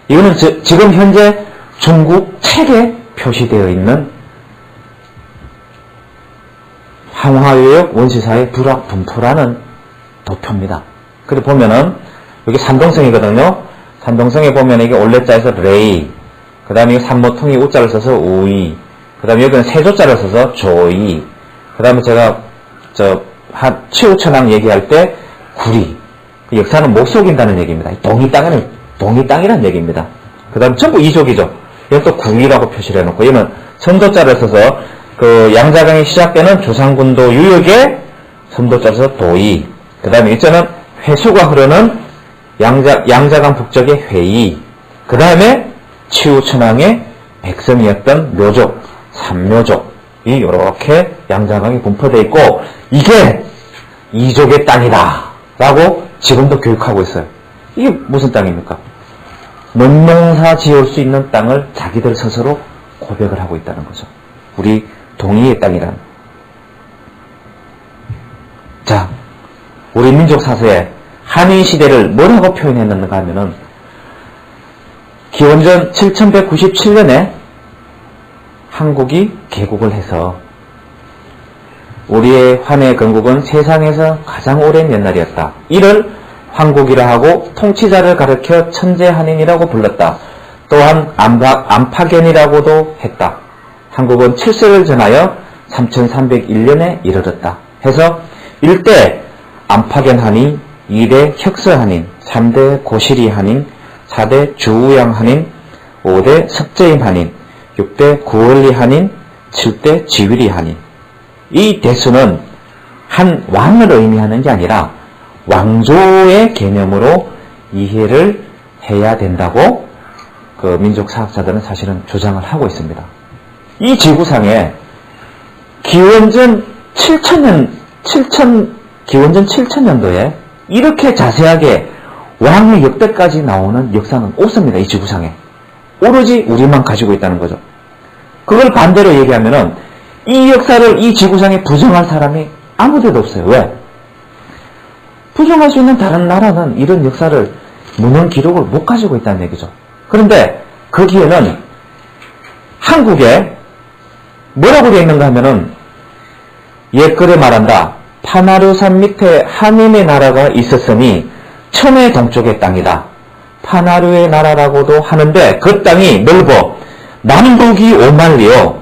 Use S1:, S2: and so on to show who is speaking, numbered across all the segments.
S1: 이거는 지금 현재 중국 책에 표시되어 있는 한화유역 원시사의 불확분포라는 도표입니다. 그래 보면은 여기 산동성이거든요. 산동성에 보면 이게 올레자에서 레이, 그 다음에 이거 산모통이 우자를 써서 우이, 그 다음에 여기는 세조자를 써서 조이, 그 다음에 제가 치우천왕 얘기할 때 구리, 역사는 못 속인다는 얘기입니다. 동이 땅이라는 얘기입니다. 그 다음 전부 이족이죠. 이건 또 구리라고 표시를 해놓고, 얘는 선도자를 써서 그 양자강이 시작되는 조상군도 유역에 선도자를 써서 도이, 그 다음에 이자는 회수가 흐르는 양자강 북쪽의 회이, 그 다음에 치우천왕의 백성이었던 묘족, 삼묘족이 이렇게 양자강이 분포되어 있고, 이게 이족의 땅이다 라고 지금도 교육하고 있어요. 이게 무슨 땅입니까? 논농사 지을 수 있는 땅을 자기들 스스로 고백을 하고 있다는 거죠. 우리 동이의 땅이라는. 자, 우리 민족 사서에 한인 시대를 뭐라고 표현했는가 하면은, 기원전 7197년에 한국이 개국을 해서 우리의 환의 건국은 세상에서 가장 오랜 옛날이었다. 이를 황국이라 하고 통치자를 가리켜 천재한인이라고 불렀다. 또한 안파견이라고도 했다. 한국은 7세를 전하여 3301년에 이르렀다. 해서 1대 안파견한인, 2대 혁서한인, 3대 고시리한인, 4대 주우양한인, 5대 석재임한인, 6대 구월리한인, 7대 지위리한인. 이 대수는 한 왕을 의미하는 게 아니라 왕조의 개념으로 이해를 해야 된다고 그 민족사학자들은 사실은 주장을 하고 있습니다. 이 지구상에 기원전 7천년도에 이렇게 자세하게 왕의 역대까지 나오는 역사는 없습니다. 이 지구상에. 오로지 우리만 가지고 있다는 거죠. 그걸 반대로 얘기하면은 이 역사를 이 지구상에 부정할 사람이 아무데도 없어요. 왜? 부정할 수 있는 다른 나라는 이런 역사를 문헌 기록을 못 가지고 있다는 얘기죠. 그런데 거기에는 한국에 뭐라고 되어 있는가 하면은 옛글에 말한다. 파나르산 밑에 한인의 나라가 있었으니 천의 동쪽의 땅이다. 파나르의 나라라고도 하는데 그 땅이 넓어 남북이 5만리요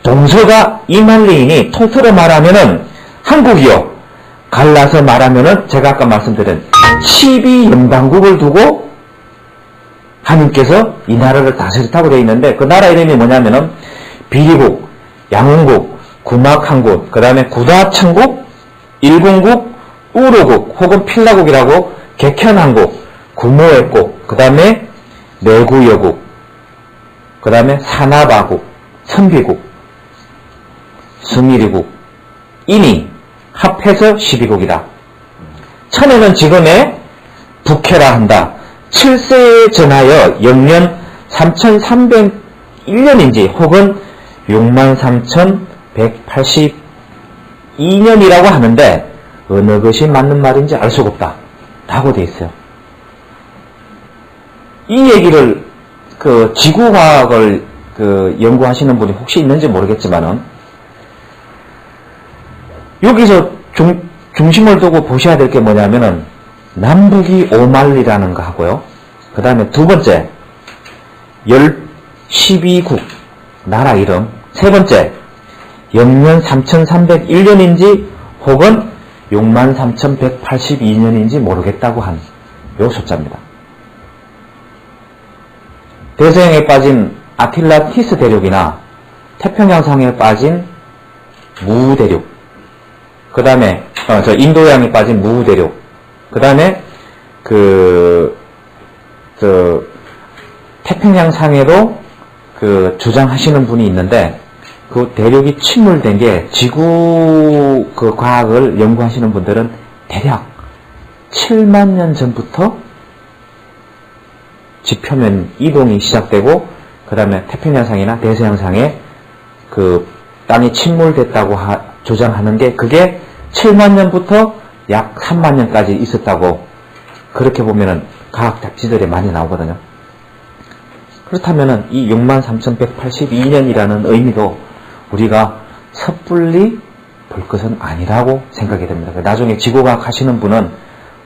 S1: 동서가 2만리이니 통틀어 말하면은 한국이요 갈라서 말하면은 제가 아까 말씀드린 12연방국을 두고 하나님께서 이 나라를 다스렸다고 되어 있는데 그 나라 이름이 뭐냐면은 비리국, 양흥국, 구막한국, 그 다음에 구다천국, 일본국, 우로국 혹은 필라국이라고 객현한국, 구모회국, 그 다음에 내구여국, 그 다음에 사나바국, 선비국, 수미리국, 인이 합해서 12국이다. 천에는 지금의 북해라 한다. 7세에 전하여 영년 3301년인지 혹은 63,182년이라고 하는데 어느 것이 맞는 말인지 알 수가 없다. 라고 되어 있어요. 이 얘기를 그 지구과학을 그 연구하시는 분이 혹시 있는지 모르겠지만은 여기서 중심을 두고 보셔야 될 게 뭐냐면은 남북이 5만리라는 거 하고요. 그 다음에 두 번째 12국 나라 이름, 세 번째 영년 3301년인지 혹은 63,182년인지 모르겠다고 한 요 숫자입니다. 대서양에 빠진 아틀란티스 대륙이나 태평양상에 빠진 무우 대륙, 그 다음에 인도양에 빠진 무우 대륙, 그 다음에 태평양상에도 주장하시는 분이 있는데 그 대륙이 침몰된 게 지구 그 과학을 연구하시는 분들은 대략 7만 년 전부터 지표면 이동이 시작되고 그 다음에 태평양상이나 대서양상에 그 땅이 침몰됐다고 주장하는 게 그게 7만 년부터 약 3만 년까지 있었다고 그렇게 보면은 과학 잡지들에 많이 나오거든요. 그렇다면은 이 63,182년이라는 의미도 우리가 섣불리 볼 것은 아니라고 생각이 됩니다. 나중에 지구과학 하시는 분은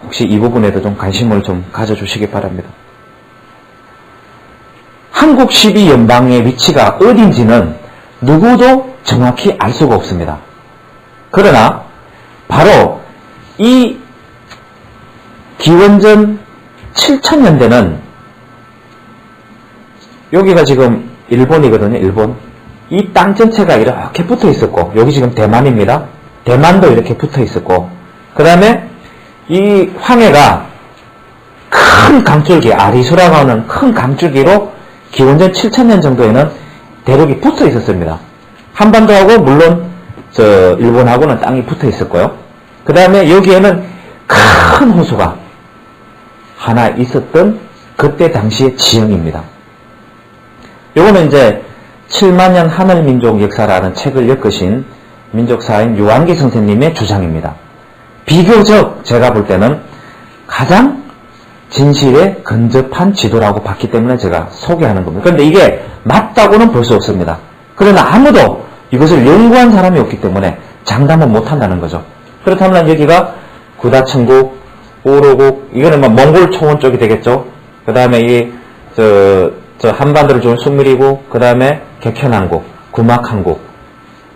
S1: 혹시 이 부분에도 좀 관심을 좀 가져주시기 바랍니다. 한국 12연방의 위치가 어딘지는 누구도 정확히 알 수가 없습니다. 그러나 바로 이 기원전 7000년대는 여기가 지금 일본이거든요. 일본. 이 땅 전체가 이렇게 붙어 있었고, 여기 지금 대만입니다. 대만도 이렇게 붙어 있었고, 그 다음에 이 황해가 큰 강줄기, 아리수라고 하는 큰 강줄기로 기원전 7000년 정도에는 대륙이 붙어 있었습니다. 한반도하고 물론 일본하고는 땅이 붙어 있었고요. 그 다음에 여기에는 큰 호수가 하나 있었던 그때 당시의 지형입니다. 요거는 이제 7만년 하늘민족 역사라는 책을 엮으신 민족사인 유한기 선생님의 주장입니다. 비교적 제가 볼 때는 가장 진실에 근접한 지도라고 봤기 때문에 제가 소개하는 겁니다. 그런데 이게 맞다고는 볼 수 없습니다. 그러나 아무도 이것을 연구한 사람이 없기 때문에 장담은 못한다는 거죠. 그렇다면 여기가 구다천국, 오로국, 이거는 뭐 몽골 초원 쪽이 되겠죠. 그 다음에 저 한반도를 주는 숙밀이고, 그 다음에 객현한국, 구막한국,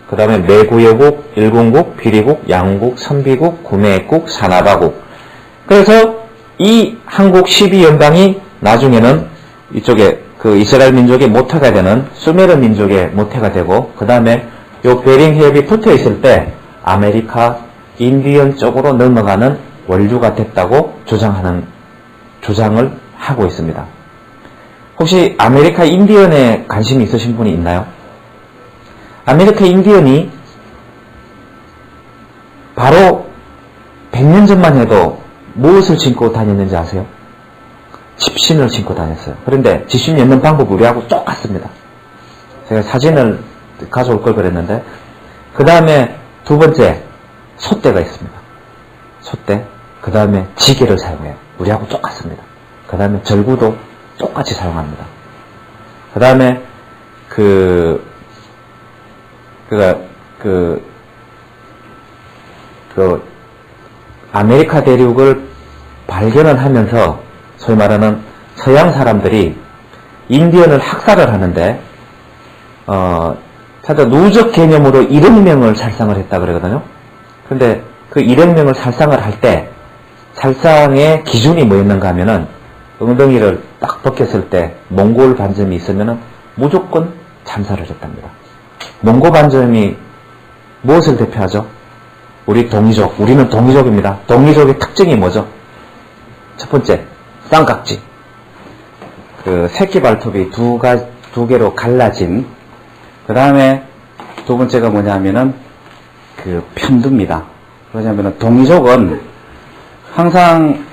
S1: 그 다음에 매구여국, 일군국, 비리국, 양국, 선비국, 구매국, 사나바국. 그래서 이 한국 12연방이 나중에는 이쪽에 그 이스라엘 민족의 모태가 되는 수메르 민족의 모태가 되고, 그 다음에 요 베링 해협이 붙어 있을 때 아메리카 인디언 쪽으로 넘어가는 원류가 됐다고 주장을 하고 있습니다. 혹시 아메리카 인디언에 관심이 있으신 분이 있나요? 아메리카 인디언이 바로 100년 전만 해도 무엇을 신고 다녔는지 아세요? 집신을 신고 다녔어요. 그런데 집신 엮는 방법이 우리하고 똑같습니다. 제가 사진을 가져올 걸 그랬는데, 그 다음에 두 번째 솥대가 있습니다. 솥대. 그 다음에 지게를 사용해요. 우리하고 똑같습니다. 그 다음에 절구도 똑같이 사용합니다. 그 다음에 아메리카 대륙을 발견을 하면서 소위 말하는 서양 사람들이 인디언을 학살을 하는데, 사실 누적 개념으로 1억 명을 살상을 했다 그러거든요. 근데 그 1억 명을 살상을 할 때, 살상의 기준이 뭐였는가 하면은, 엉덩이를 딱 벗겼을 때 몽골 반점이 있으면은 무조건 참사를 했답니다. 몽골 반점이 무엇을 대표하죠? 우리 동이족, 우리는 동이족입니다. 동이족의 특징이 뭐죠? 첫 번째, 쌍깍지. 그 새끼 발톱이 두 개로 갈라진. 그 다음에 두 번째가 뭐냐면은 그 편두입니다. 뭐냐면은 동이족은 항상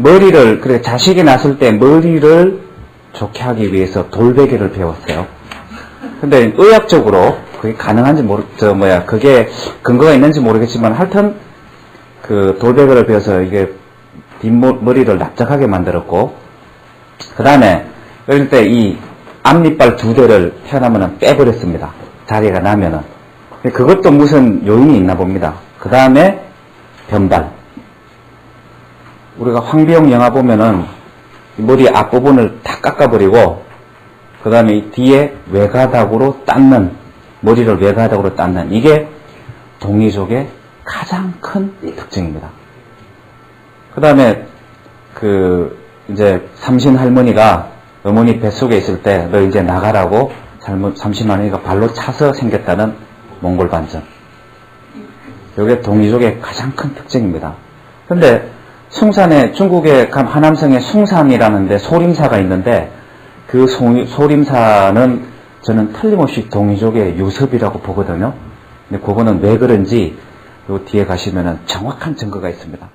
S1: 머리를, 자식이 났을 때 머리를 좋게 하기 위해서 돌베개를 배웠어요. 근데 의학적으로 그게 가능한지 그게 근거가 있는지 모르겠지만 하여튼 그 돌베개를 배워서 이게 뒷머리를 납작하게 만들었고, 그 다음에 어릴 때 이 앞니빨 2대를 태어나면은 빼버렸습니다. 자리가 나면은. 그것도 무슨 요인이 있나 봅니다. 그 다음에 변발. 우리가 황비용 영화 보면은 머리 앞부분을 다 깎아버리고, 그 다음에 뒤에 외가닥으로 닦는, 머리를 외가닥으로 닦는, 이게 동이족의 가장 큰 특징입니다. 그 다음에 이제 삼신 할머니가 어머니 뱃속에 있을 때 너 이제 나가라고 삼신 할머니가 발로 차서 생겼다는 몽골 반점. 이게 동이족의 가장 큰 특징입니다. 근데 숭산에, 중국의 하남성에 숭산이라는데 소림사가 있는데, 그 소림사는 저는 틀림없이 동이족의 요섭이라고 보거든요. 근데 그거는 왜 그런지 요 뒤에 가시면은 정확한 증거가 있습니다.